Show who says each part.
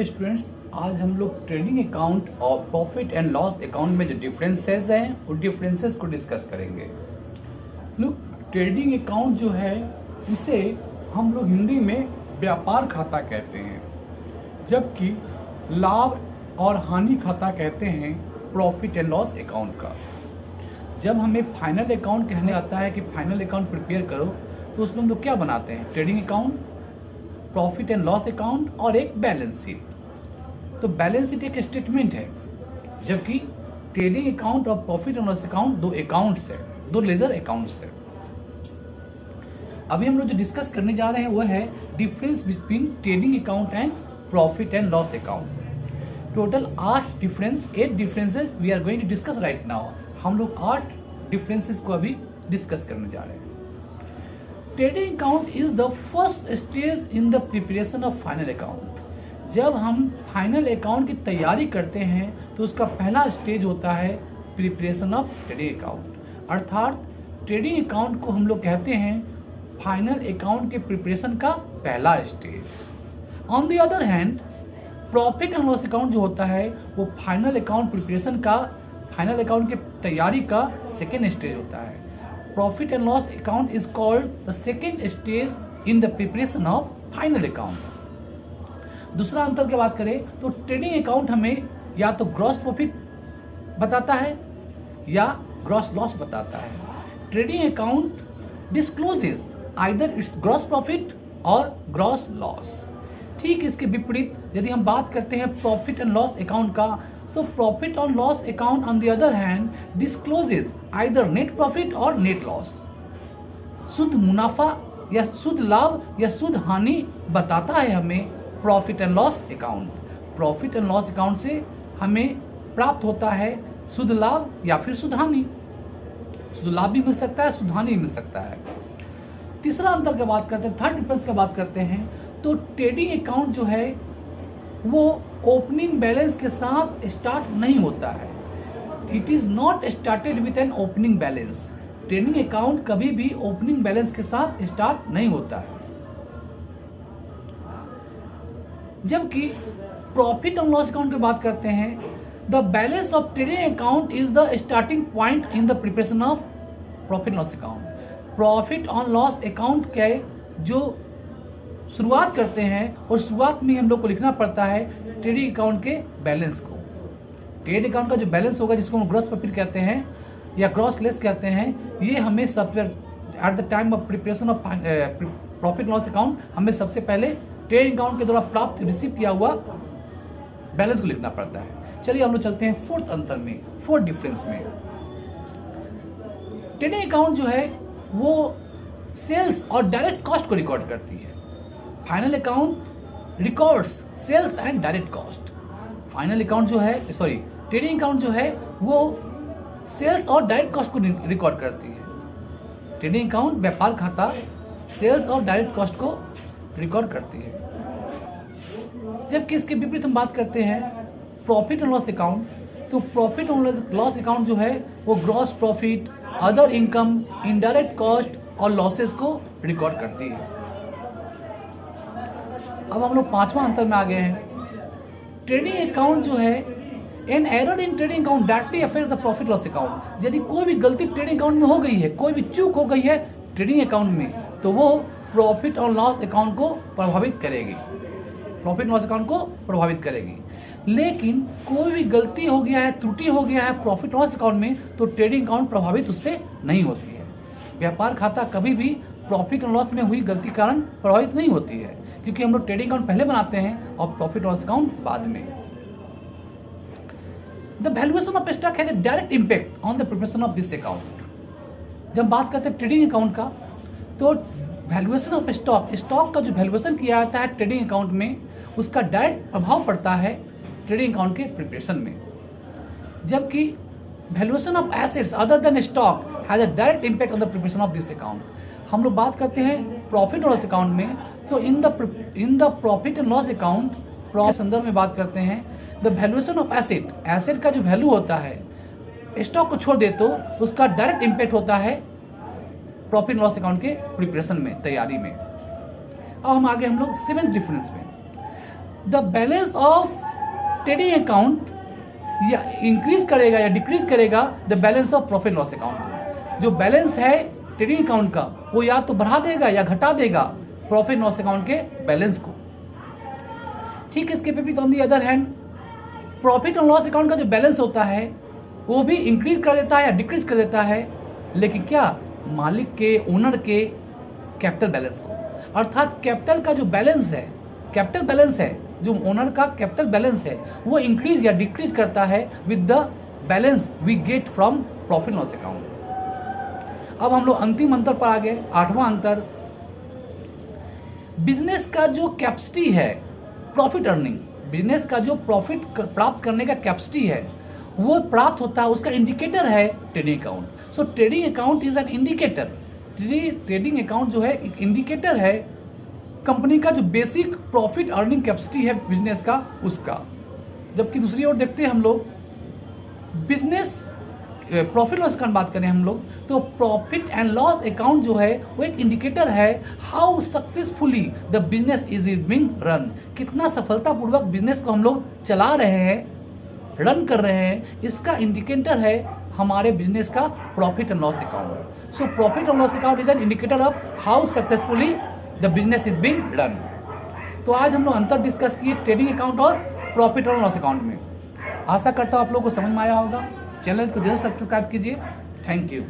Speaker 1: Dear students, आज हम लोग ट्रेडिंग अकाउंट और प्रॉफिट एंड लॉस अकाउंट में जो डिफरेंसेस हैं उन डिफरेंसेस को डिस्कस करेंगे। लोग ट्रेडिंग अकाउंट जो है इसे हम लोग हिंदी में व्यापार खाता कहते हैं, जबकि लाभ और हानि खाता कहते हैं प्रॉफिट एंड लॉस अकाउंट का। जब हमें फाइनल अकाउंट कहने आता है कि फाइनल अकाउंट प्रिपेयर करो, तो उसमें हम लोग क्या बनाते हैं? Trading account, profit and loss account और एक बैलेंस शीट। तो बैलेंस शीट एक स्टेटमेंट है, जबकि ट्रेडिंग अकाउंट और प्रॉफिट एंड लॉस अकाउंट दो अकाउंट्स है, दो लेजर अकाउंट्स है। अभी हम लोग जो डिस्कस करने जा रहे हैं वो है difference between trading account and profit and loss account. Total 8 differences we are going to discuss right now. हम लोग 8 डिफरेंसेस को अभी डिस्कस करने जा रहे हैं। Trading account is the first stage in the preparation of final account. जब हम फाइनल अकाउंट की तैयारी करते हैं तो उसका पहला स्टेज होता है प्रिपरेशन ऑफ ट्रेडिंग अकाउंट। अर्थात ट्रेडिंग अकाउंट को हम लोग कहते हैं फाइनल अकाउंट के प्रिपरेशन का पहला stage. On the other hand, profit and loss account जो होता है वो फाइनल अकाउंट प्रिपरेशन का, फाइनल अकाउंट के तैयारी का सेकेंड स्टेज होता है। Profit and loss account is called the second stage in the preparation of final account. दूसरा अंतर की बात करें तो ट्रेडिंग अकाउंट हमें या तो ग्रॉस प्रॉफिट बताता है या ग्रॉस लॉस बताता है। Trading account discloses either it's gross profit और ग्रॉस लॉस। ठीक इसके विपरीत यदि हम बात करते हैं प्रॉफिट एंड लॉस अकाउंट का, so profit and loss account on the other hand discloses either net profit or net loss। शुद्ध मुनाफा या शुद्ध लाभ या शुद्ध हानि बताता है हमें profit and loss account. Profit and loss account से हमें प्राप्त होता है शुद्ध लाभ या फिर शुद्ध हानि। शुद्ध लाभ भी मिल सकता है, शुद्ध हानि भी मिल सकता है। तीसरा अंतर की बात करते हैं, थर्ड डिफरेंस की बात करते हैं, तो ट्रेडिंग अकाउंट जो है वो ओपनिंग बैलेंस के साथ स्टार्ट नहीं होता है। It is not started with an opening balance. Trading account कभी भी ओपनिंग बैलेंस के साथ स्टार्ट नहीं होता है। जबकि प्रॉफिट एंड लॉस अकाउंट की बात करते हैं, the balance of trading account is the starting point in the preparation of profit loss account. Profit and loss account के जो शुरुआत करते हैं और शुरुआत में हम लोग को लिखना पड़ता है ट्रेडिंग अकाउंट के बैलेंस को। ट्रेड अकाउंट का जो बैलेंस होगा, जिसको हम ग्रॉस प्रॉफिट कहते हैं या ग्रॉस लेस कहते हैं, ये हमें सब at the time of preparation of profit loss account हमें सबसे पहले ट्रेडिंग अकाउंट के द्वारा प्राप्त रिसीव किया हुआ बैलेंस को लिखना पड़ता है। चलिए हम लोग चलते हैं फोर्थ अंतर में, फोर्थ डिफरेंस में। ट्रेडिंग अकाउंट जो है वो सेल्स और डायरेक्ट कॉस्ट को रिकॉर्ड करती है। Final account records sales and direct cost. Final account जो है, सॉरी, ट्रेडिंग अकाउंट जो है वो सेल्स और डायरेक्ट कॉस्ट को रिकॉर्ड करती है। ट्रेडिंग अकाउंट व्यापार खाता सेल्स और डायरेक्ट कॉस्ट को रिकॉर्ड करती है। जबकि इसके विपरीत हम बात करते हैं प्रॉफिट एंड लॉस अकाउंट, तो प्रॉफिट एंड लॉस अकाउंट जो है वो gross profit, other income, indirect cost और लॉसेस को रिकॉर्ड करती है। अब हम लोग पांचवा अंतर में आ गए हैं। ट्रेडिंग अकाउंट जो है, an error in trading account directly affects the profit loss account. यदि कोई भी गलती ट्रेडिंग अकाउंट में हो गई है, कोई भी चूक हो गई है ट्रेडिंग अकाउंट में, तो वो प्रॉफिट और लॉस अकाउंट को प्रभावित करेगी, प्रॉफिट लॉस अकाउंट को प्रभावित करेगी। लेकिन कोई भी गलती हो गया है, त्रुटि हो गया है प्रॉफिट लॉस अकाउंट में, तो ट्रेडिंग अकाउंट प्रभावित उससे नहीं होती है। व्यापार खाता कभी भी प्रॉफिट और लॉस में हुई गलती के कारण प्रभावित नहीं होती है, क्योंकि हम लोग ट्रेडिंग अकाउंट पहले बनाते हैं और प्रॉफिट लॉस अकाउंट बाद में। The valuation of stock has a direct impact on the preparation of this account. जब बात करते हैं ट्रेडिंग अकाउंट का, तो वैल्यूएशन ऑफ स्टॉक, स्टॉक का जो वैल्यूएशन किया जाता है ट्रेडिंग अकाउंट में, उसका डायरेक्ट प्रभाव पड़ता है ट्रेडिंग अकाउंट के प्रिपरेशन में। जबकि valuation of assets other than stock has a direct impact on the preparation of this account. हम लोग बात करते हैं प्रॉफिट और लॉस अकाउंट में, तो in the profit and loss account के संदर्भ में बात करते हैं, the valuation of asset, asset का जो वैल्यू होता है स्टॉक को छोड़ दे तो उसका डायरेक्ट इंपैक्ट होता है प्रॉफिट लॉस अकाउंट के प्रिपरेशन में, तैयारी में। अब हम आगे हम लोग सेवेंथ डिफरेंस में। The balance of trading account या इंक्रीज करेगा या डिक्रीज करेगा the balance of profit loss account. जो बैलेंस है ट्रेडिंग अकाउंट का वो या तो बढ़ा देगा या घटा देगा प्रॉफिट लॉस अकाउंट के बैलेंस को। ठीक है, इसके विपरीत on the other hand profit और लॉस अकाउंट का जो बैलेंस होता है वो भी इंक्रीज कर देता है या डिक्रीज कर देता है, लेकिन क्या मालिक के ओनर के कैपिटल बैलेंस को। अर्थात कैपिटल का जो बैलेंस है, कैपिटल बैलेंस है, जो ओनर का कैपिटल बैलेंस है वो इंक्रीज या डिक्रीज करता है with the balance we get from profit loss account. अब हम लोग अंतिम अंतर पर आ गए, 8वां अंतर। बिजनेस का जो कैपेसिटी है प्रॉफिट अर्निंग, बिजनेस का जो प्रॉफिट प्राप्त करने का कैपेसिटी है वो प्राप्त होता है, उसका इंडिकेटर है trading account. So trading account is an indicator. Trading account जो है एक इंडिकेटर है कंपनी का जो बेसिक प्रॉफिट अर्निंग कैपेसिटी है बिजनेस का, उसका। जबकि दूसरी ओर देखते हैं हम लोग बिजनेस प्रॉफिट लॉस अकाउंट बात करें हम लोग तो प्रॉफिट एंड लॉस अकाउंट जो है वो एक इंडिकेटर है how successfully the business is being run. कितना सफलतापूर्वक बिजनेस को हम लोग चला रहे हैं, रन कर रहे हैं, इसका इंडिकेटर है हमारे बिजनेस का profit and loss account. So profit and loss account is an indicator of how successfully the business is being run. तो आज हम लोग अंतर डिस्कस किए ट्रेडिंग अकाउंट और प्रॉफिट और लॉस अकाउंट में। आशा करता हूँ आप लोगों को समझ में आया होगा। चैनल को जरूर सब्सक्राइब कीजिए। Thank you.